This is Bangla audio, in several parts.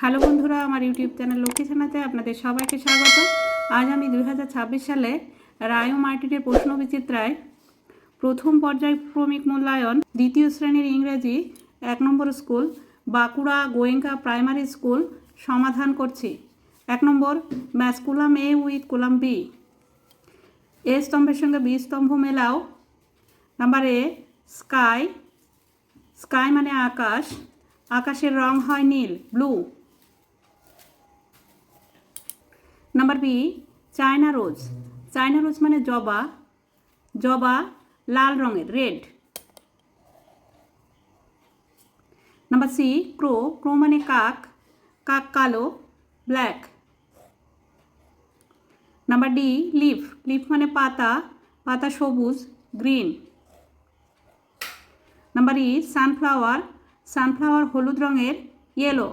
হ্যালো বন্ধুরা, আমার ইউটিউব চ্যানেল লক্ষ্মী ছানাতে আপনাদের সবাইকে স্বাগত। আজ আমি 2026 সালে রায় ও মার্টিনের প্রশ্ন বিচিত্রায় প্রথম পর্যায়ক্রমিক মূল্যায়ন দ্বিতীয় শ্রেণীর ইংরেজি 1 নম্বর school Bankura Goenka primary school সমাধান করছি। 1 নম্বর, match column A with column B. A স্তম্ভের সঙ্গে বি স্তম্ভ মেলাও। Number A, sky. স্কাই মানে আকাশ, আকাশের রং হয় নীল, blue. Number B, China rose. China rose মানে জবা, জবা লাল রঙের, red. Number C, crow. Crow মানে কাক, কাক কালো, black. Number D, leaf. Leaf মানে পাতা, পাতা সবুজ, green. Number E, sunflower. Sunflower হলুদ রঙের, yellow.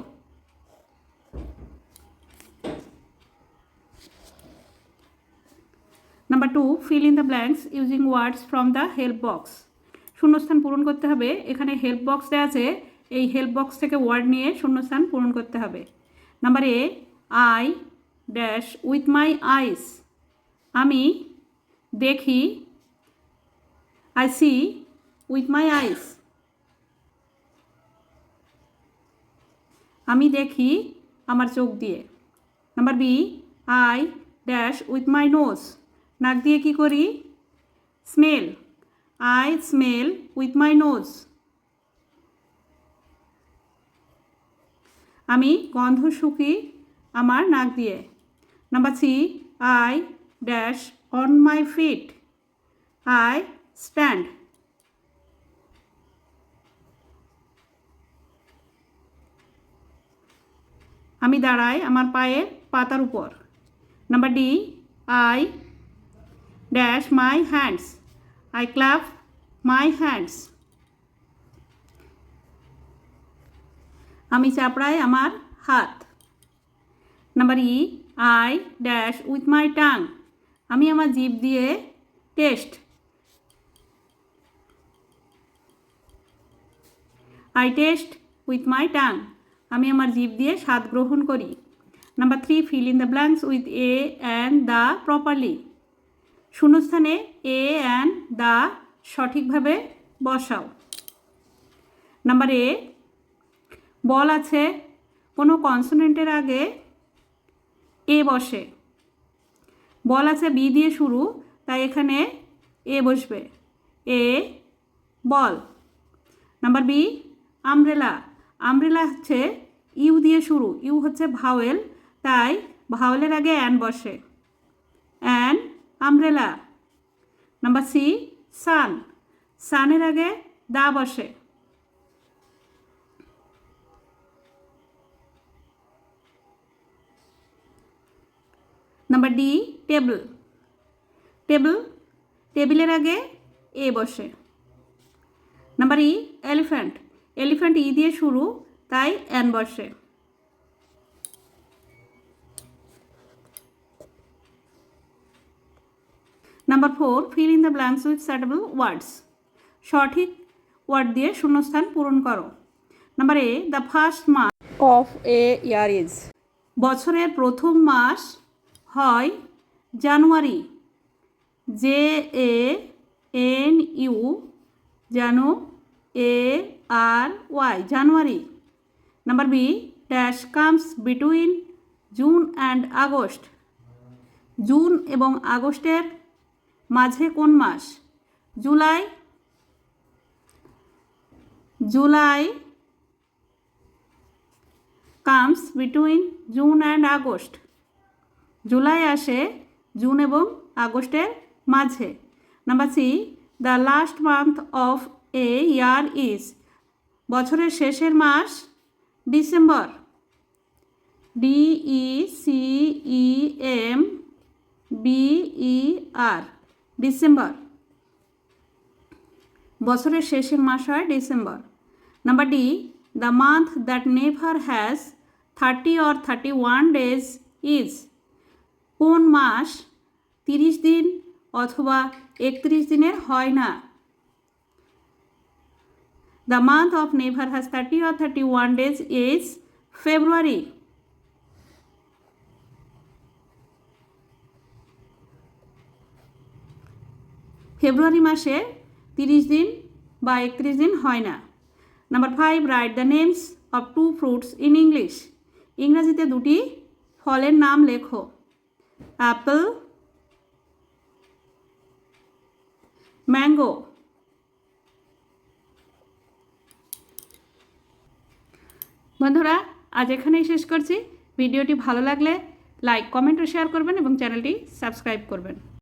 Number 2, fill in the blanks using words from the help box. শূন্যস্থান পূরণ করতে হবে। এখানে হেল্প বক্স দেওয়া আছে, এই হেল্প বক্স থেকে ওয়ার্ড নিয়ে শূন্যস্থান পূরণ করতে হবে। Number A, I dash with my eyes. আমি দেখি, I see with my eyes. আমি দেখি আমার চোখ দিয়ে। Number B, I dash with my nose. নাক দিয়ে কি করি? Smell. I smell with my nose. আমি গন্ধ শুঁকি আমার নাক দিয়ে। Number C, I dash on my feet. I stand. আমি দাঁড়াই আমার পায়ের পাতার উপর। Number D, I dash my hands. I clap my hands. আমি চাপড়াই আমার হাত। Number E, I dash with my tongue. আমি আমার জিভ দিয়ে taste. I taste with my tongue. আমি আমার জিভ দিয়ে স্বাদ গ্রহণ করি। Number 3, fill in the blanks with a and the properly. শূন্যস্থানে এ অ্যান্ড দ্য সঠিকভাবে বসাও। নাম্বার এ, বল আছে, কোনো কনসোনেন্টের আগে এ বসে। বল আছে বি দিয়ে শুরু, তাই এখানে এ বসবে, a ball. Number B, umbrella. Umbrella হচ্ছে ইউ দিয়ে শুরু, ইউ হচ্ছে ভাওয়েল, তাই ভাওয়েলের আগে অ্যান বসে, অ্যান আমব্রেলা। নাম্বার সি, সান। সানের আগে দা বসে। Number D, table. টেবিল, টেবিলের আগে এ বসে। Number E, elephant. Elephant E দিয়ে শুরু, তাই অ্যান বসে। Number 4, fill in the blanks with suitable words. সঠিক ওয়ার্ড দিয়ে শূন্যস্থান পূরণ করো। Number A, the first month of a year is. বছরের প্রথম মাস হয় January, J A N U, জানু A R Y, January. Number B, dash comes between June and August. June এবং আগস্টের মাঝে কোন মাস? July. July comes between June and August. July আসে জুন এবং আগস্টের মাঝে। Number C, the last month of a year is. বছরের শেষের মাস December, D E C E M B E R, December. বছরের শেষের মাস হয় December. Number D, the month that never has 30 or 31 days is. কোন মাস 30 দিন অথবা 31 দিনের হয় না? The month of never has 30 or 31 days is ফেব্রুয়ারি, ফেব্রুয়ারি মাসে 30 দিন বা 31 দিন হয় না। Number 5, write the names of 2 fruits in English. ইংরাজিতে দুটি ফলের নাম লেখো। Apple, mango. বন্ধুরা, আজ এখানেই শেষ করছি। ভিডিওটি ভালো লাগলে লাইক, কমেন্ট ও শেয়ার করবেন এবং চ্যানেলটি সাবস্ক্রাইব করবেন।